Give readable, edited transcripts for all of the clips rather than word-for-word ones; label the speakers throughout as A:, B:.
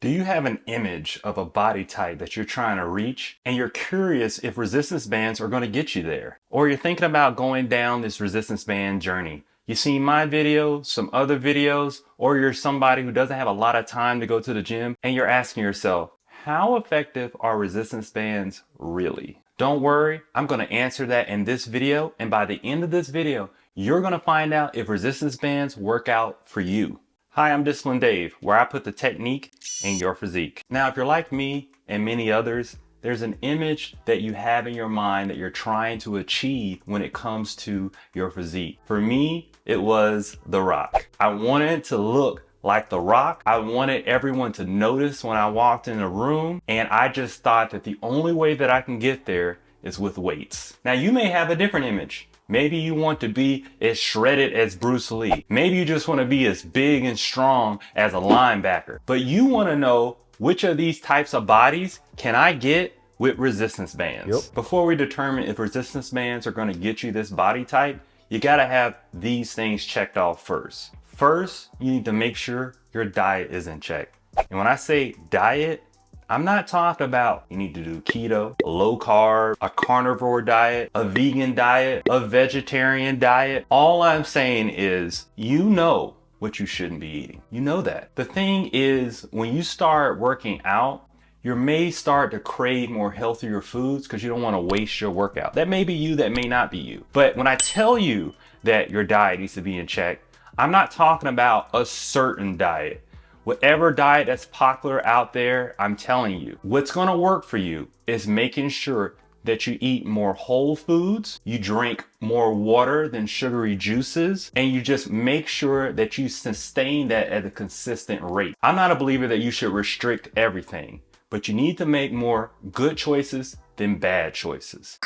A: Do you have an image of a body type that you're trying to reach and you're curious if resistance bands are going to get you there? Or you're thinking about going down this resistance band journey. You've seen my video, some other videos, or you're somebody who doesn't have a lot of time to go to the gym and you're asking yourself, how effective are resistance bands really? Don't worry, I'm going to answer that in this video, and by the end of this video, you're going to find out if resistance bands work out for you. Hi, I'm Disciplined Dave, where I put the technique in your physique. Now, if you're like me and many others, there's an image that you have in your mind that you're trying to achieve when it comes to your physique. For me, it was The Rock. I wanted to look like The Rock. I wanted everyone to notice when I walked in the room, and I just thought that the only way that I can get there is with weights. Now, you may have a different image. Maybe you want to be as shredded as Bruce Lee. Maybe you just want to be as big and strong as a linebacker. But you want to know which of these types of bodies can I get with resistance bands.
B: Yep.
A: Before we determine if resistance bands are going to get you this body type, you got to have these things checked off first. First, you need to make sure your diet is in check. And when I say diet, I'm not talking about you need to do keto, a low carb, a carnivore diet, a vegan diet, a vegetarian diet. All I'm saying is you know what you shouldn't be eating. You know that. The thing is, when you start working out, you may start to crave more healthier foods because you don't want to waste your workout. That may be you, that may not be you. But when I tell you that your diet needs to be in check, I'm not talking about a certain diet. Whatever diet that's popular out there, I'm telling you, what's gonna work for you is making sure that you eat more whole foods, you drink more water than sugary juices, and you just make sure that you sustain that at a consistent rate. I'm not a believer that you should restrict everything, but you need to make more good choices than bad choices.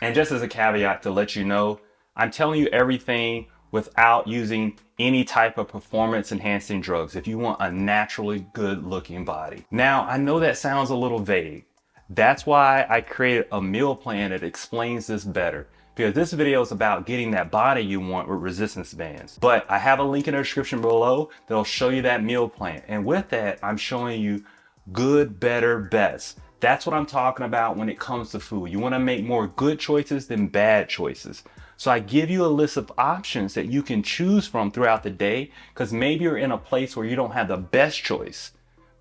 A: And just as a caveat to let you know, I'm telling you everything without using any type of performance enhancing drugs if you want a naturally good looking body. Now, I know that sounds a little vague. That's why I created a meal plan that explains this better, because this video is about getting that body you want with resistance bands. But I have a link in the description below that'll show you that meal plan. And with that, I'm showing you good, better, best. That's what I'm talking about when it comes to food. You want to make more good choices than bad choices. So I give you a list of options that you can choose from throughout the day, because maybe you're in a place where you don't have the best choice,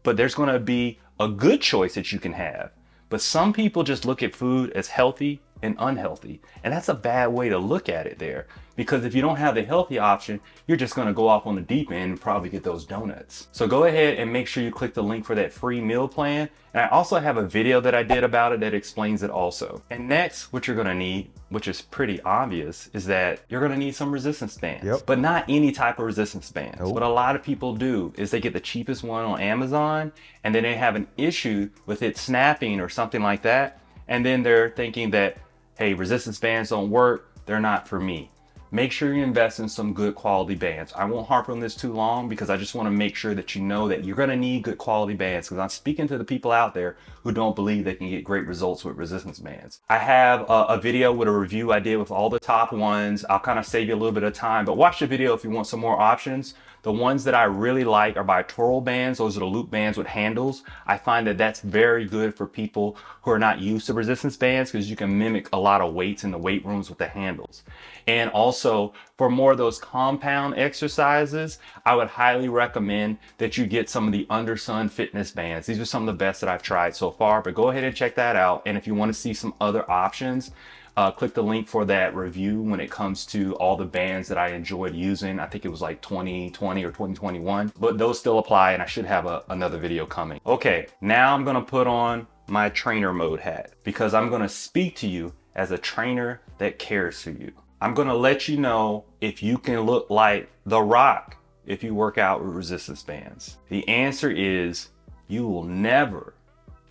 A: but there's going to be a good choice that you can have. But some people just look at food as healthy and unhealthy. And that's a bad way to look at it there, because if you don't have the healthy option, you're just going to go off on the deep end and probably get those donuts. So go ahead and make sure you click the link for that free meal plan. And I also have a video that I did about it that explains it also. And next, what you're going to need, which is pretty obvious, is that you're going to need some resistance bands.
B: Yep.
A: But not any type of resistance bands.
B: Nope.
A: What a lot of people do is they get the cheapest one on Amazon, and then they have an issue with it snapping or something like that. And then they're thinking that, hey, resistance bands don't work, they're not for me. Make sure you invest in some good quality bands. I won't harp on this too long because I just want to make sure that you know that you're going to need good quality bands, because I'm speaking to the people out there who don't believe they can get great results with resistance bands. I have a video with a review I did with all the top ones. I'll kind of save you a little bit of time, but watch the video if you want some more options. The ones that I really like are by twirl bands. Those are the loop bands with handles. I find that that's very good for people who are not used to resistance bands, because you can mimic a lot of weights in the weight rooms with the handles. And also for more of those compound exercises, I would highly recommend that you get some of the UnderSun fitness bands. These are some of the best that I've tried so far, but go ahead and check that out. And if you want to see some other options, click the link for that review when it comes to all the bands that I enjoyed using. I think it was like 2020 or 2021, but those still apply, and I should have another video coming. Okay, now I'm gonna put on my trainer mode hat, because I'm gonna speak to you as a trainer that cares for you. I'm gonna let you know if you can look like The Rock if you work out with resistance bands. The answer is you will never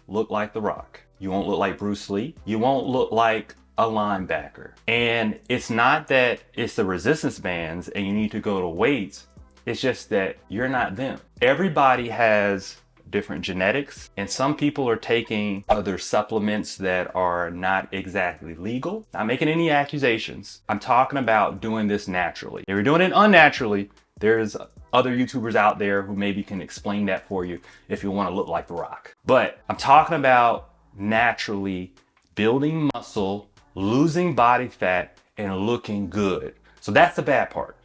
A: look like The Rock. You won't look like Bruce Lee. You won't look like a linebacker. And it's not that it's the resistance bands and you need to go to weights. It's just that you're not them. Everybody has different genetics, and some people are taking other supplements that are not exactly legal. Not making any accusations. I'm talking about doing this naturally. If you're doing it unnaturally, there's other YouTubers out there who maybe can explain that for you if you want to look like The Rock. But I'm talking about naturally building muscle, losing body fat, and looking good. So that's the bad part.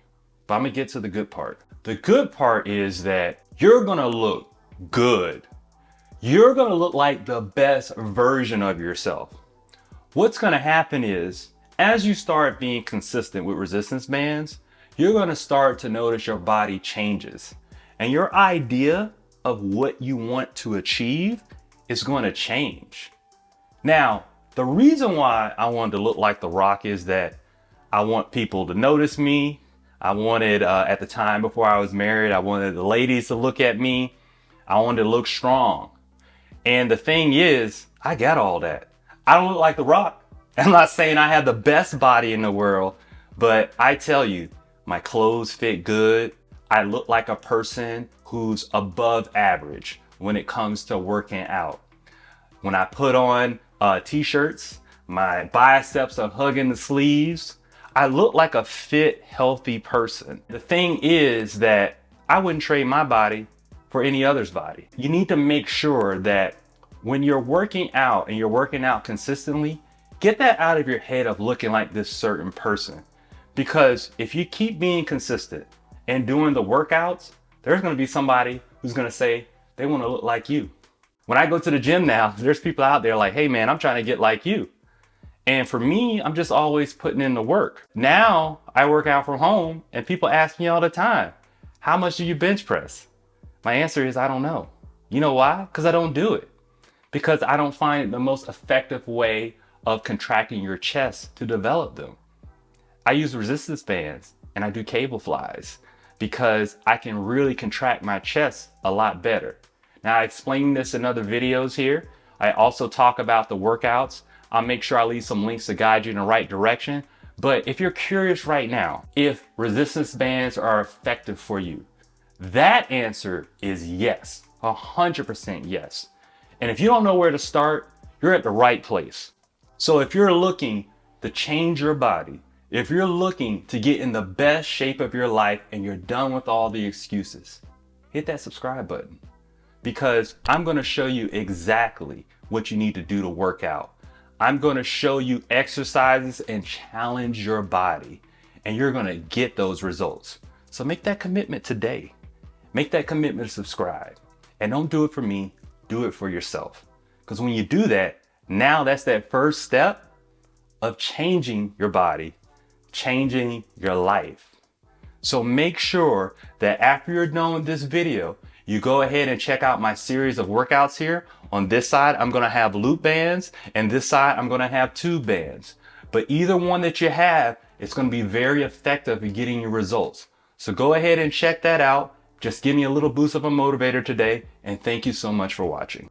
A: But I'm gonna get to the good part. The good part is that you're gonna look good. You're gonna look like the best version of yourself. What's gonna happen is, as you start being consistent with resistance bands, you're gonna start to notice your body changes. And your idea of what you want to achieve is gonna change. Now, the reason why I wanted to look like The Rock is that I want people to notice me. I wanted, at the time before I was married, I wanted the ladies to look at me. I wanted to look strong. And the thing is, I got all that. I don't look like The Rock. I'm not saying I have the best body in the world, but I tell you, my clothes fit good. I look like a person who's above average when it comes to working out. When I put on t-shirts, my biceps are hugging the sleeves. I look like a fit, healthy person. The thing is that I wouldn't trade my body for any other's body. You need to make sure that when you're working out and you're working out consistently, get that out of your head of looking like this certain person. Because if you keep being consistent and doing the workouts, there's gonna be somebody who's gonna say they wanna look like you. When I go to the gym now, there's people out there like, hey man, I'm trying to get like you. And for me, I'm just always putting in the work. Now I work out from home and people ask me all the time, how much do you bench press? My answer is, I don't know. You know why? Because I don't do it. Because I don't find it the most effective way of contracting your chest to develop them. I use resistance bands and I do cable flies because I can really contract my chest a lot better. Now I explain this in other videos here. I also talk about the workouts. I'll make sure I leave some links to guide you in the right direction. But if you're curious right now, if resistance bands are effective for you, that answer is yes, 100% yes. And if you don't know where to start, you're at the right place. So if you're looking to change your body, if you're looking to get in the best shape of your life and you're done with all the excuses, hit that subscribe button. Because I'm gonna show you exactly what you need to do to work out. I'm gonna show you exercises and challenge your body, and you're gonna get those results. So make that commitment today. Make that commitment to subscribe. And don't do it for me, do it for yourself. Because when you do that, now that's that first step of changing your body, changing your life. So make sure that after you're done with this video, you go ahead and check out my series of workouts here. On this side, I'm gonna have loop bands, and this side, I'm gonna have tube bands. But either one that you have, it's gonna be very effective in getting your results. So go ahead and check that out. Just give me a little boost of a motivator today, and thank you so much for watching.